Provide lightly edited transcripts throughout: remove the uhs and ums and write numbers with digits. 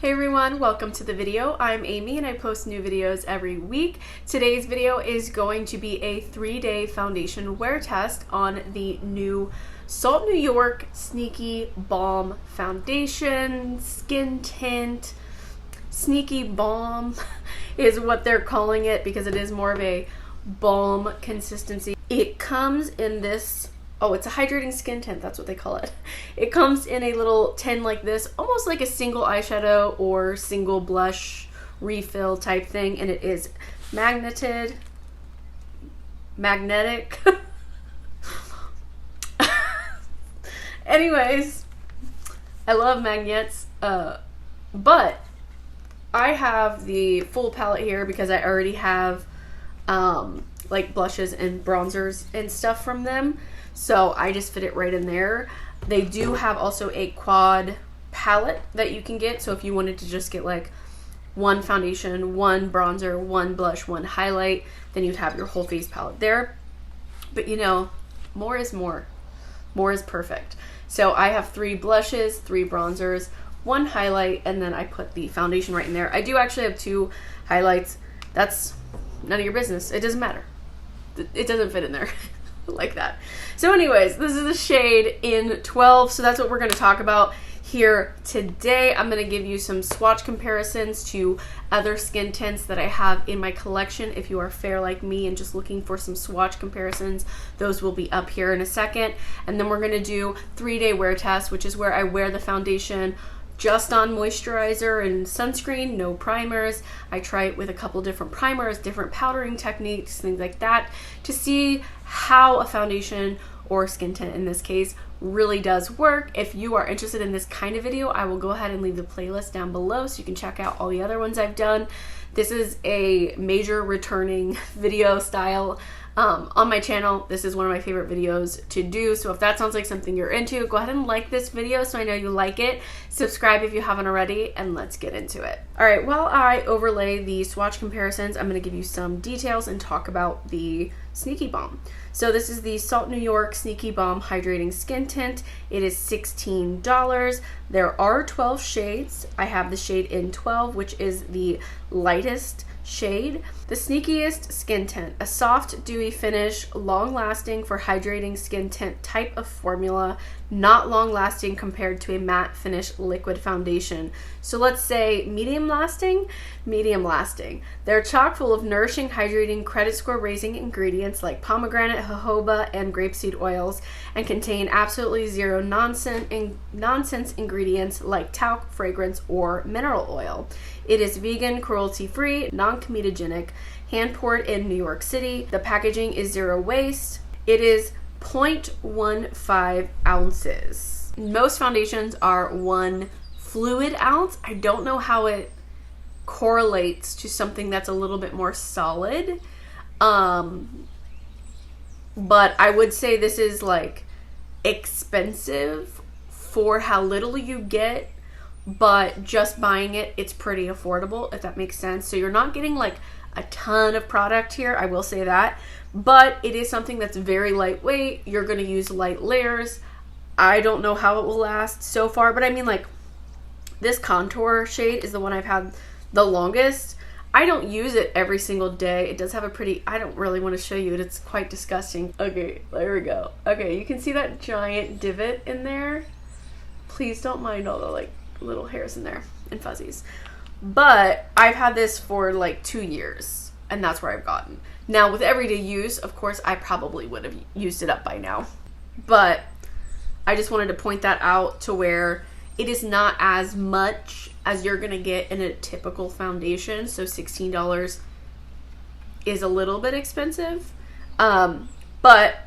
Hey everyone, welcome to the video. I'm Amy and I post new videos every week. Today's video is going to be a 3-day foundation wear test on the new Salt New York Sneaky Balm Foundation Skin Tint. Sneaky Balm is what they're calling it because it is more of a balm consistency. It comes in this, it's a hydrating skin tint, that's what they call it. It comes in a little tin like this, almost like a single eyeshadow or single blush refill type thing, and it is magnetic. Anyways, I love magnets, but I have the full palette here because I already have like blushes and bronzers and stuff from them. So I just fit it right in there. They do have also a quad palette that you can get. So if you wanted to just get like one foundation, one bronzer, one blush, one highlight, then you'd have your whole face palette there. But you know, more is more. More is perfect. So I have 3 blushes, 3 bronzers, 1 highlight, and then I put the foundation right in there. I do actually have 2 highlights. That's none of your business. It doesn't matter. It doesn't fit in there. Like that. So anyways, this is a shade in 12, so that's what we're going to talk about here today. I'm going to give you some swatch comparisons to other skin tints that I have in my collection. If you are fair like me and just looking for some swatch comparisons, those will be up here in a second. And then we're going to do 3-day wear test, which is where I wear the foundation just on moisturizer and sunscreen, no primers. I try it with a couple different primers, different powdering techniques, things like that, to see how a foundation or skin tint in this case really does work. If you are interested in this kind of video, I will go ahead and leave the playlist down below so you can check out all the other ones I've done. This is a major returning video style on my channel. This is one of my favorite videos to do, so if that sounds like something you're into, go ahead and like this video so I know you like it. Subscribe if you haven't already, and let's get into it. Alright, while I overlay the swatch comparisons, I'm going to give you some details and talk about the Sneaky Balm. So this is the Salt New York Sneaky Balm Hydrating Skin Tint. It is $16. There are 12 shades. I have the shade in 12, which is the lightest shade. The Sneakiest Skin Tint, a soft, dewy finish, long-lasting for hydrating skin tint type of formula, not long-lasting compared to a matte finish liquid foundation. So let's say medium-lasting, medium-lasting. They're chock full of nourishing, hydrating, credit score-raising ingredients like pomegranate, jojoba, and grapeseed oils, and contain absolutely zero nonsense ingredients like talc, fragrance, or mineral oil. It is vegan, cruelty-free, non-comedogenic, hand-poured in New York City. The packaging is zero waste. It is 0.15 ounces. Most foundations are 1 fluid ounce. I don't know how it correlates to something that's a little bit more solid. But I would say this is like expensive for how little you get, but just buying it, it's pretty affordable, if that makes sense. So you're not getting like a ton of product here, I will say that, but it is something that's very lightweight. You're going to use light layers. I don't know how it will last so far, but I mean, like, this contour shade is the one I've had the longest. I don't use it every single day. It does have a pretty, I don't really want to show you it. It's quite disgusting. Okay, there we go. Okay, you can see that giant divot in there. Please don't mind all the like little hairs in there and fuzzies. But I've had this for like 2 years, and that's where I've gotten. Now with everyday use, of course, I probably would have used it up by now, but I just wanted to point that out to where it is not as much as you're gonna get in a typical foundation. So $16 is a little bit expensive, but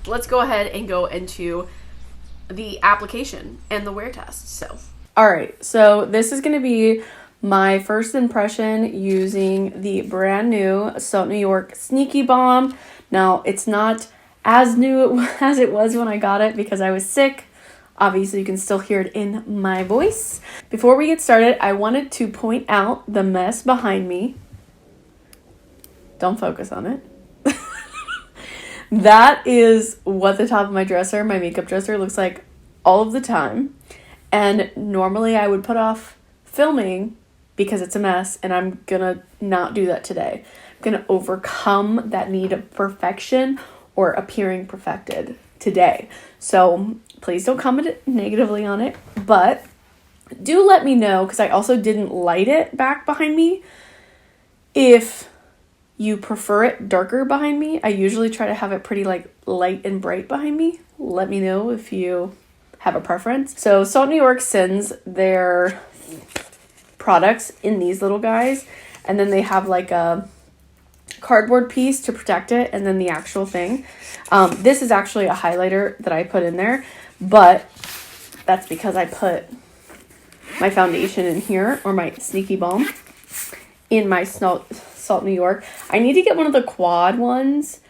let's go ahead and go into the application and the wear test. So alright, so this is going to be my first impression using the brand new Salt New York Sneaky Balm. Now, it's not as new as it was when I got it because I was sick. Obviously, you can still hear it in my voice. Before we get started, I wanted to point out the mess behind me. Don't focus on it. That is what the top of my dresser, my makeup dresser, looks like all of the time. And normally I would put off filming because it's a mess, and I'm gonna not do that today. I'm gonna overcome that need of perfection or appearing perfected today. So please don't comment negatively on it, but do let me know, because I also didn't light it back behind me, if you prefer it darker behind me. I usually try to have it pretty like light and bright behind me. Let me know if you have a preference. So Salt New York sends their products in these little guys, and then they have like a cardboard piece to protect it, and then the actual thing. This is actually a highlighter that I put in there, but that's because I put my foundation in here, or my Sneaky Balm in my Salt New York. I need to get one of the quad ones,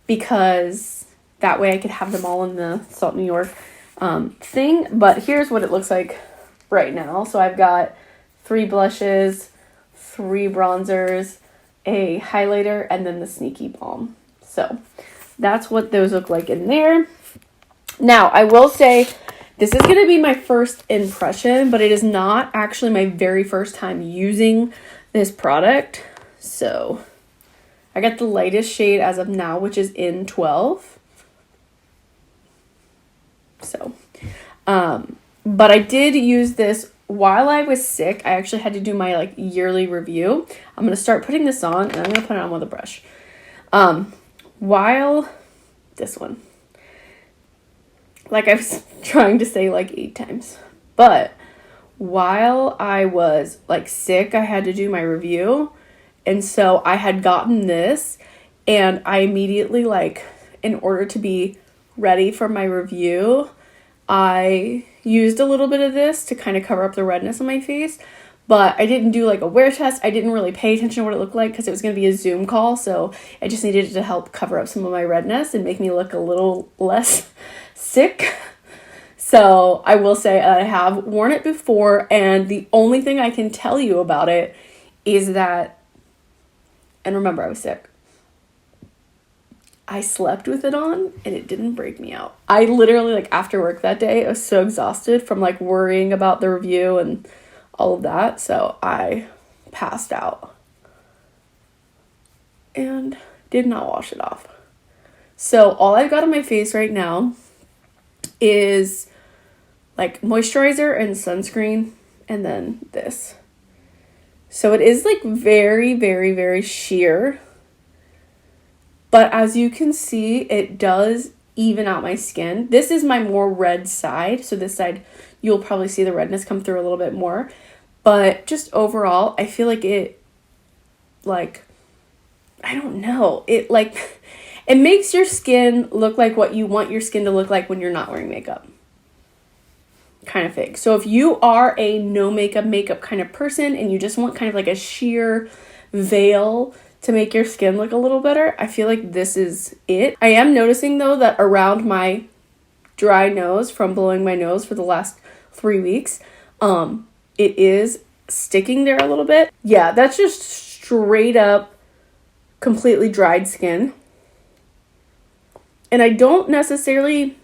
because that way I could have them all in the Salt New York thing. But here's what it looks like right now. So I've got 3 blushes, 3 bronzers, a highlighter, and then the Sneaky Balm. So that's what those look like in there. Now, I will say this is going to be my first impression, but it is not actually my very first time using this product. So I got the lightest shade as of now, which is in 12. So, but I did use this while I was sick. I actually had to do my like yearly review. I'm going to start putting this on, and I'm going to put it on with a brush. While this one, like I was trying to say like 8 times, but while I was like sick, I had to do my review. And so I had gotten this, and I immediately, like, in order to be ready for my review, I used a little bit of this to kind of cover up the redness on my face. But I didn't do like a wear test. I didn't really pay attention to what it looked like, because it was going to be a Zoom call. So I just needed it to help cover up some of my redness and make me look a little less sick. So I will say I have worn it before, and the only thing I can tell you about it is that, and remember, I was sick, I slept with it on, and it didn't break me out. I literally, like, after work that day, I was so exhausted from like worrying about the review and all of that, so I passed out and did not wash it off. So all I've got on my face right now is like moisturizer and sunscreen, and then this. So it is like very, very, very sheer, but as you can see, it does even out my skin. This is my more red side, so this side you'll probably see the redness come through a little bit more. But just overall, I feel like it, like, I don't know, it like, it makes your skin look like what you want your skin to look like when you're not wearing makeup. Kind of thing. So if you are a no makeup kind of person, and you just want kind of like a sheer veil to make your skin look a little better, I feel like this is it. I am noticing though that around my dry nose from blowing my nose for the last 3 weeks, it is sticking there a little bit. Yeah, that's just straight up completely dried skin. And I don't necessarily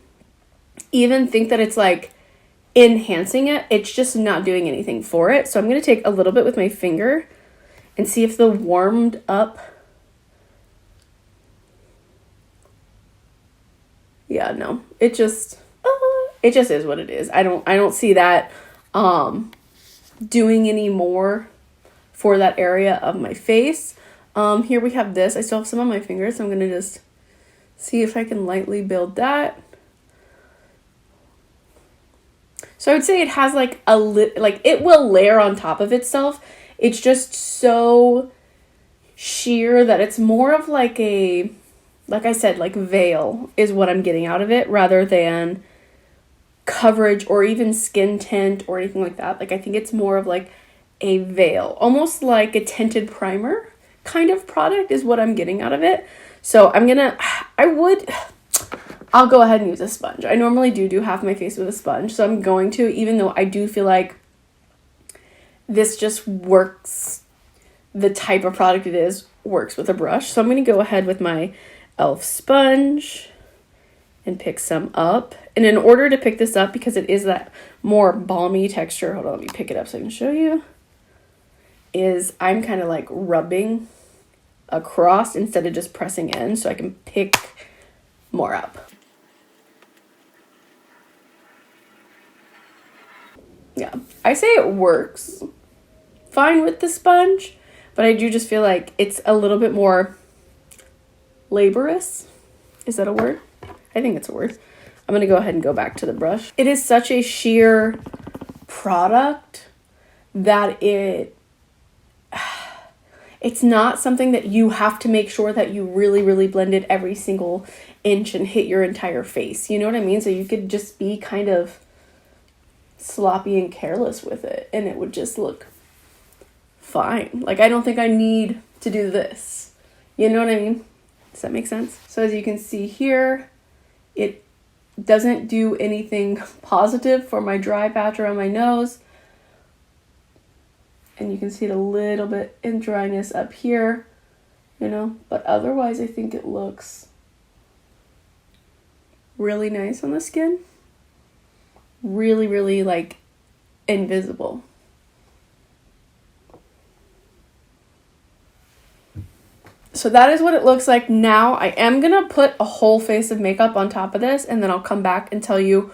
even think that it's like enhancing it. It's just not doing anything for it. So I'm going to take a little bit with my finger and see if the warmed up. Yeah, no, it just is what it is. I don't see that doing any more for that area of my face. Here we have this. I still have some on my fingers, so I'm going to just see if I can lightly build that. So I would say it has like like it will layer on top of itself. It's just so sheer that it's more of like a, like I said, like veil is what I'm getting out of it, rather than coverage or even skin tint or anything like that. Like I think it's more of like a veil, almost like a tinted primer kind of product is what I'm getting out of it. So I'll go ahead and use a sponge. I normally do half my face with a sponge, so I'm going to, even though I do feel like this just works, the type of product it is works with a brush. So I'm going to go ahead with my e.l.f. sponge and pick some up. And in order to pick this up, because it is that more balmy texture, hold on, let me pick it up so I can show you, is I'm kind of like rubbing across instead of just pressing in so I can pick more up. Yeah, I say it works fine with the sponge, but I do just feel like it's a little bit more laborious. Is that a word? I think it's a word. I'm going to go ahead and go back to the brush. It is such a sheer product that it's not something that you have to make sure that you really, really blend it every single inch and hit your entire face. You know what I mean? So you could just be kind of sloppy and careless with it and it would just look fine. Like, I don't think I need to do this. You know what I mean? Does that make sense? So as you can see here, it doesn't do anything positive for my dry patch around my nose. And you can see it a little bit in dryness up here, you know, but otherwise I think it looks really nice on the skin. Really, really like invisible. So that is what it looks like now. I am going to put a whole face of makeup on top of this, and then I'll come back and tell you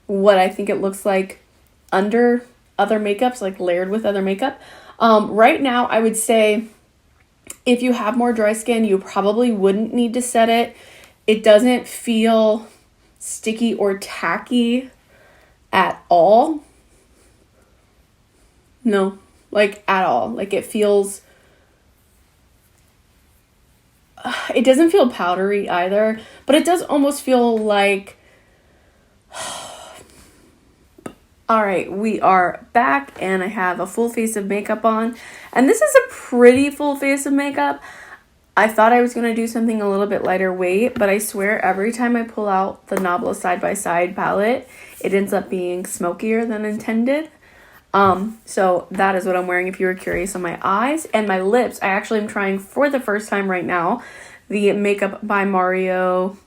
what I think it looks like under other makeups, like layered with other makeup. Right now, I would say if you have more dry skin, you probably wouldn't need to set it. It doesn't feel sticky or tacky at all. No, like at all. Like it feels... It doesn't feel powdery either, but it does almost feel like... All right, we are back and I have a full face of makeup on. And this is a pretty full face of makeup. I thought I was going to do something a little bit lighter weight, but I swear every time I pull out the Nabla Side by Side palette, it ends up being smokier than intended. So that is what I'm wearing if you were curious. On my eyes and my lips, I actually am trying for the first time right now the Makeup by Mario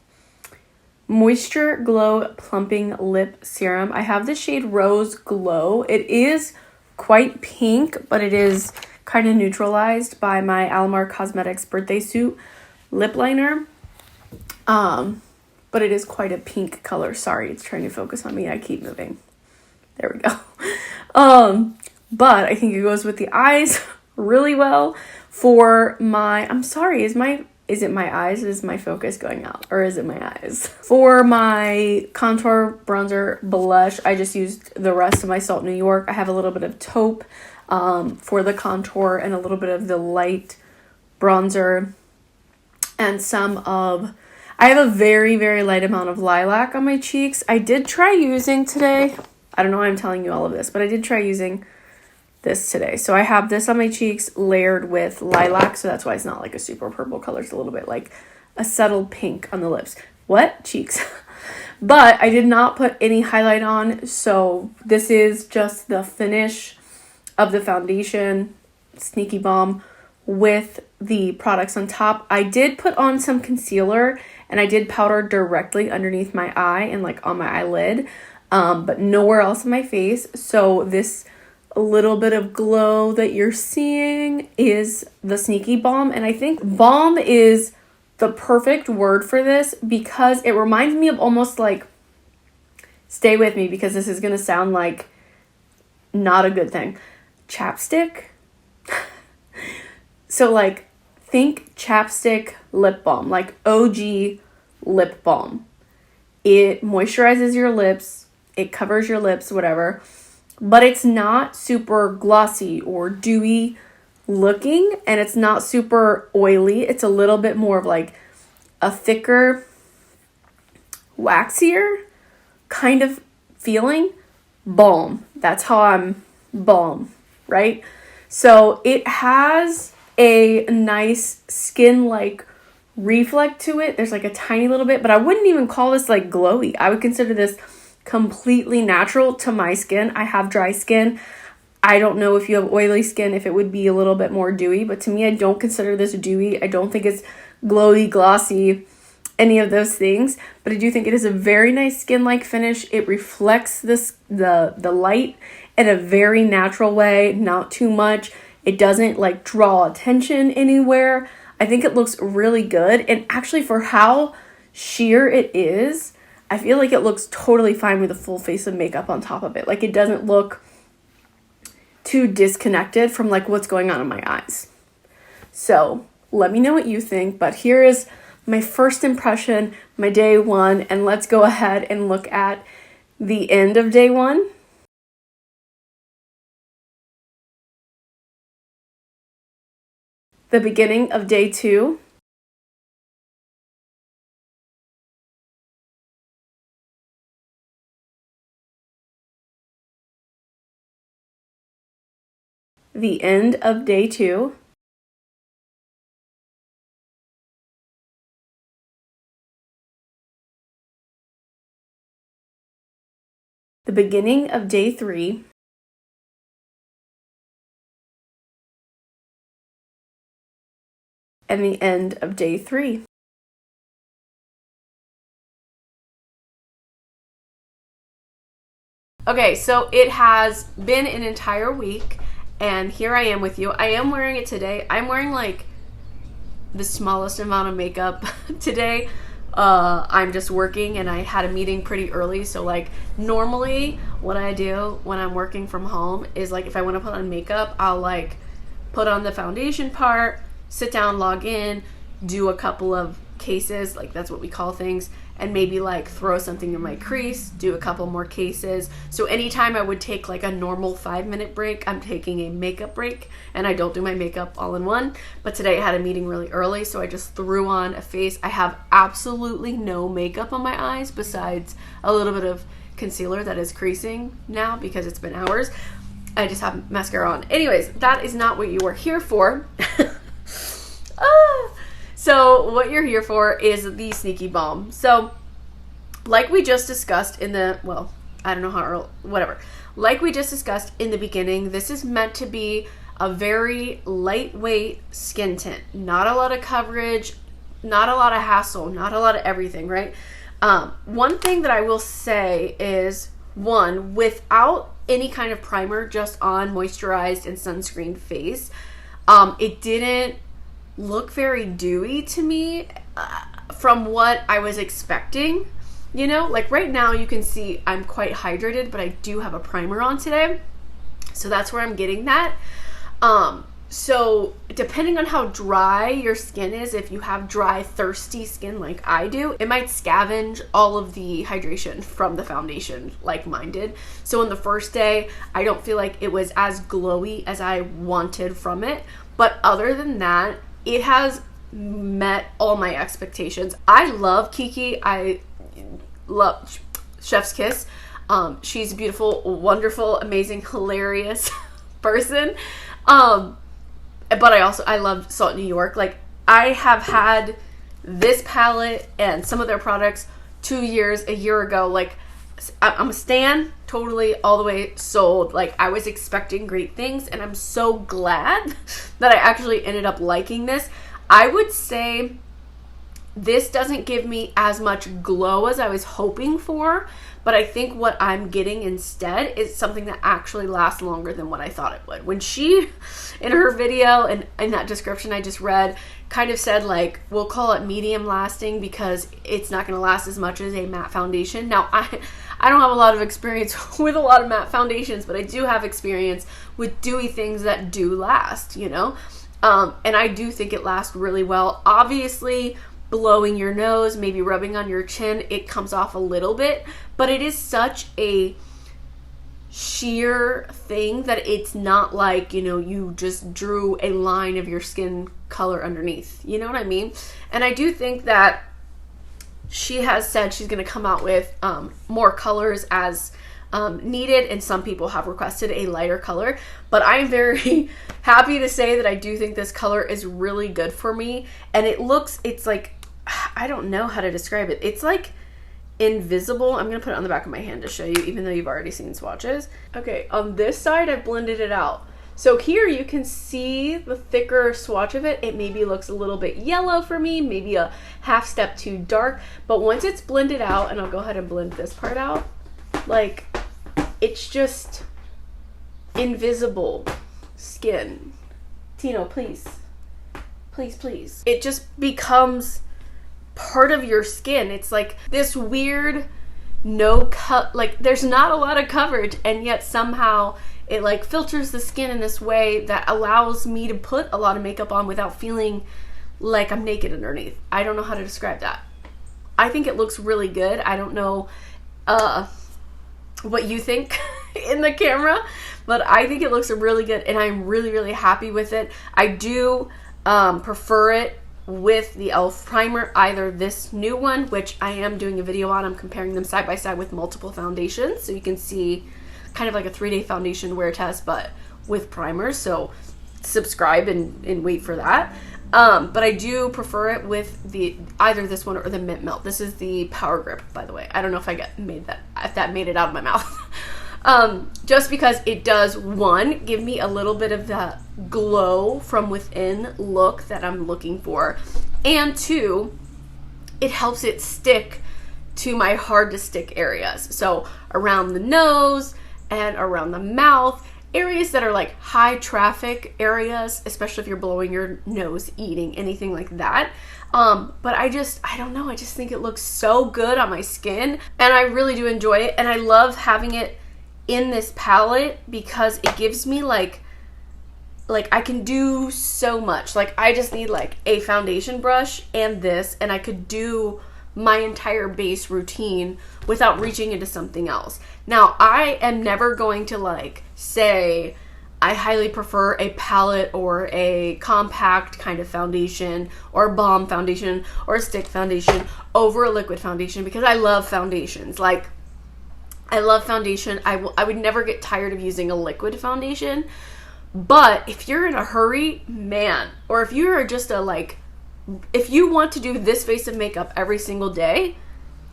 Moisture Glow Plumping Lip Serum. I have the shade Rose Glow. It is quite pink, but it is kind of neutralized by my Alamar Cosmetics Birthday Suit lip liner. But it is quite a pink color. Sorry, it's trying to focus on me. I keep moving. There we go. But I think it goes with the eyes really well. For my, I'm sorry, is it my eyes? Is my focus going out? Or is it my eyes? For my contour, bronzer, blush, I just used the rest of my Salt New York. I have a little bit of taupe for the contour and a little bit of the light bronzer. And I have a very, very light amount of lilac on my cheeks. I did try using today. I don't know why I'm telling you all of this, but I did try using this today. So I have this on my cheeks layered with lilac, so that's why it's not like a super purple color. It's a little bit like a subtle pink on the lips. What? Cheeks. But I did not put any highlight on, so this is just the finish of the foundation, Sneaky Balm, with the products on top. I did put on some concealer, and I did powder directly underneath my eye and like on my eyelid. But nowhere else in my face. So this little bit of glow that you're seeing is the Sneaky Balm. And I think balm is the perfect word for this because it reminds me of almost like, stay with me because this is going to sound like not a good thing, chapstick. So like think chapstick lip balm, like OG lip balm. It moisturizes your lips. It covers your lips, whatever, but it's not super glossy or dewy looking, and it's not super oily. It's a little bit more of like a thicker, waxier kind of feeling. Balm. That's how I'm balm, right? So it has a nice skin-like reflect to it. There's like a tiny little bit, but I wouldn't even call this like glowy. I would consider this completely natural to my skin. I have dry skin. I don't know if you have oily skin, if it would be a little bit more dewy, but to me, I don't consider this dewy. I don't think it's glowy, glossy. any of those things, but I do think it is a very nice skin-like finish. It reflects the light in a very natural way, not too much. It doesn't like draw attention anywhere. I think it looks really good, and actually for how sheer it is, I feel like it looks totally fine with a full face of makeup on top of it. Like, it doesn't look too disconnected from like what's going on in my eyes. So let me know what you think, but here is my first impression, my day one, and let's go ahead and look at the end of day one. The beginning of day two. The end of day two. The beginning of day three. And the end of day three. Okay, so it has been an entire week, and here I am with you. I am wearing it today. I'm wearing like the smallest amount of makeup today. I'm just working, and I had a meeting pretty early, so like normally what I do when I'm working from home is like if I want to put on makeup, I'll like put on the foundation part, sit down, log in, do a couple of cases, like that's what we call things, and maybe like throw something in my crease, do a couple more cases. So anytime I would take like a normal 5-minute break, I'm taking a makeup break, and I don't do my makeup all in one. But today I had a meeting really early, so I just threw on a face. I have absolutely no makeup on my eyes besides a little bit of concealer that is creasing now because it's been hours. I just have mascara on. Anyways, that is not what you are here for. So what you're here for is the Sneaky Balm. So like we just discussed in the, well, I don't know how, whatever. Like we just discussed in the beginning, this is meant to be a very lightweight skin tint. Not a lot of coverage, not a lot of hassle, not a lot of everything, right? One thing that I will say is, one, without any kind of primer, just on moisturized and sunscreen face, it didn't look very dewy to me from what I was expecting. You know, like right now you can see I'm quite hydrated, but I do have a primer on today, so that's where I'm getting that. So depending on how dry your skin is, if you have dry, thirsty skin like I do, it might scavenge all of the hydration from the foundation like mine did. So on the first day, I don't feel like it was as glowy as I wanted from it. But other than that, it has met all my expectations. I love Kiki. I love Chef's Kiss. She's a beautiful, wonderful, amazing, hilarious person. But I love Salt New York. Like, I have had this palette and some of their products 2 years, a year ago. Like, I'm a stan, totally all the way sold. Like, I was expecting great things, and I'm so glad that I actually ended up liking this. I would say this doesn't give me as much glow as I was hoping for, but I think what I'm getting instead is something that actually lasts longer than what I thought it would. When she, in her video and in that description I just read, kind of said like, we'll call it medium lasting because it's not going to last as much as a matte foundation. Now, I don't have a lot of experience with a lot of matte foundations, but I do have experience with dewy things that do last, you know? And I do think it lasts really well. Obviously, blowing your nose, maybe rubbing on your chin, it comes off a little bit, but it is such a sheer thing that it's not like, you know, you just drew a line of your skin color underneath. You know what I mean? And I do think that she has said she's going to come out with more colors as needed, and some people have requested a lighter color, but I'm very happy to say that I do think this color is really good for me. And it's like, I don't know how to describe it. It's like invisible. I'm gonna put it on the back of my hand to show you, even though you've already seen swatches. Okay, on this side I've blended it out, So here you can see the thicker swatch of it. It maybe looks a little bit yellow for me, maybe a half step too dark, but once it's blended out, and I'll go ahead and blend this part out, like, it's just invisible skin. Tino, please. Please, please. It just becomes part of your skin. It's like this weird like there's not a lot of coverage, and yet somehow it like filters the skin in this way that allows me to put a lot of makeup on without feeling like I'm naked underneath. I don't know how to describe that. I think it looks really good. I don't know what you think in the camera, but I think it looks really good, and I'm really, really happy with it. I do prefer it with the e.l.f. primer, either this new one, which I am doing a video on. I'm comparing them side by side with multiple foundations, so you can see kind of like a 3-day foundation wear test, but with primers. So subscribe and wait for that. But I do prefer it with either this one or the Mint Melt. This is the Power Grip, by the way. I don't know if if that made it out of my mouth. Just because it does, one, give me a little bit of that glow from within look that I'm looking for, and two, it helps it stick to my hard to stick areas. So around the nose and around the mouth, areas that are like high traffic areas, especially if you're blowing your nose, eating, anything like that. But I don't know, I just think it looks so good on my skin, and I really do enjoy it, and I love having it in this palette because it gives me like I can do so much. Like, I just need like a foundation brush and this, and I could do my entire base routine without reaching into something else. Now, I am never going to like say I highly prefer a palette or a compact kind of foundation or balm foundation or a stick foundation over a liquid foundation, because I love foundations. Like, I love foundation. I would never get tired of using a liquid foundation. But if you're in a hurry, man, or if you are just if you want to do this face of makeup every single day,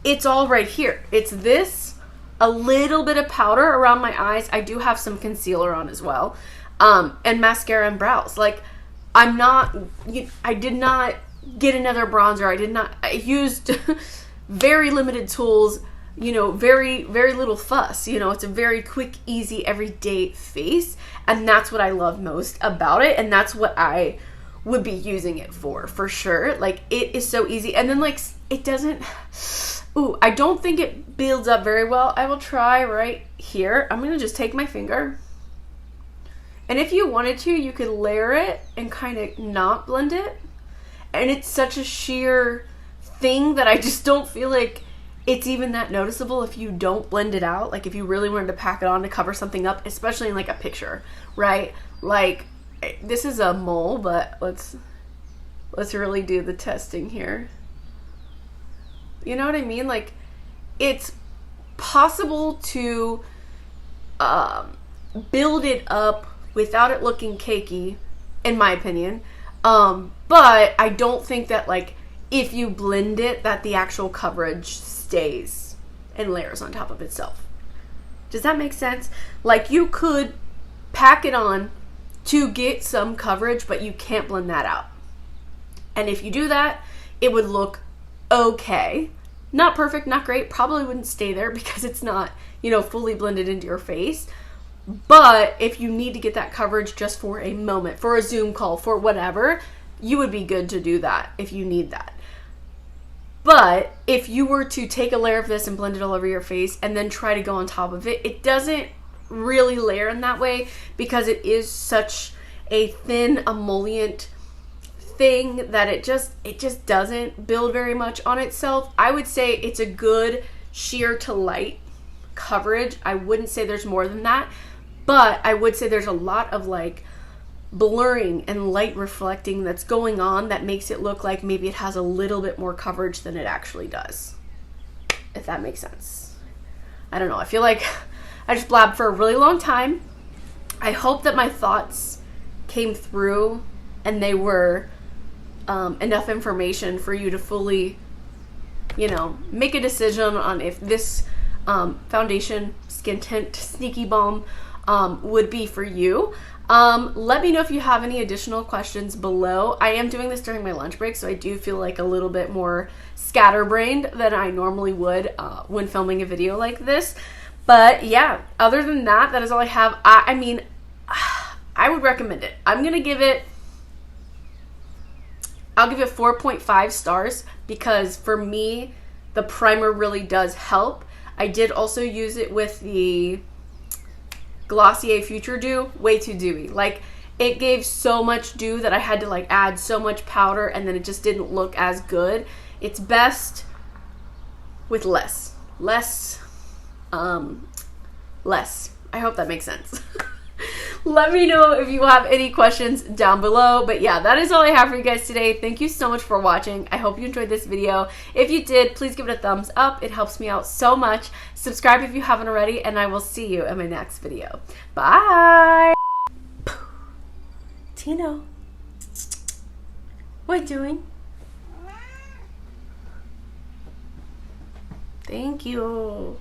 it's all right here. It's this, a little bit of powder around my eyes. I do have some concealer on as well. And mascara and brows. Like, I did not get another bronzer. I used very limited tools, very, very little fuss. It's a very quick, easy, everyday face. And that's what I love most about it. And that's what I would be using it for sure. Like, it is so easy. And then, like, it doesn't, I don't think it builds up very well. I will try right here. I'm going to just take my finger. And if you wanted to, you could layer it and kind of not blend it. And it's such a sheer thing that I just don't feel like it's even that noticeable if you don't blend it out. Like, if you really wanted to pack it on to cover something up, especially in like a picture, right? Like, this is a mole, but let's really do the testing here. You know what I mean? Like, it's possible to build it up without it looking cakey, in my opinion. But I don't think that, like, if you blend it, that the actual coverage stays and layers on top of itself. Does that make sense? Like, you could pack it on to get some coverage, but you can't blend that out. And if you do that, it would look okay. Not perfect, not great, probably wouldn't stay there because it's not, fully blended into your face. But if you need to get that coverage just for a moment, for a Zoom call, for whatever, you would be good to do that if you need that. But if you were to take a layer of this and blend it all over your face and then try to go on top of it, it doesn't really layer in that way because it is such a thin emollient thing that it just doesn't build very much on itself. I would say it's a good sheer to light coverage. I wouldn't say there's more than that, but I would say there's a lot of like blurring and light reflecting that's going on that makes it look like maybe it has a little bit more coverage than it actually does, if that makes sense. I don't know. I feel like I just blabbed for a really long time. I hope that my thoughts came through and they were enough information for you to fully, make a decision on if this foundation, skin tint, sneaky balm would be for you. Let me know if you have any additional questions below. I am doing this during my lunch break, so I do feel like a little bit more scatterbrained than I normally would when filming a video like this. But yeah, other than that, that is all I have. I mean, I would recommend it. I'll give it 4.5 stars because for me, the primer really does help. I did also use it with the Glossier Future Dew. Way too dewy. Like, it gave so much dew that I had to like add so much powder, and then it just didn't look as good. It's best with less. I hope that makes sense. Let me know if you have any questions down below. But yeah, that is all I have for you guys today. Thank you so much for watching. I hope you enjoyed this video. If you did, please give it a thumbs up. It helps me out so much. Subscribe if you haven't already, and I will see you in my next video. Bye! Tino, what are you doing? Thank you.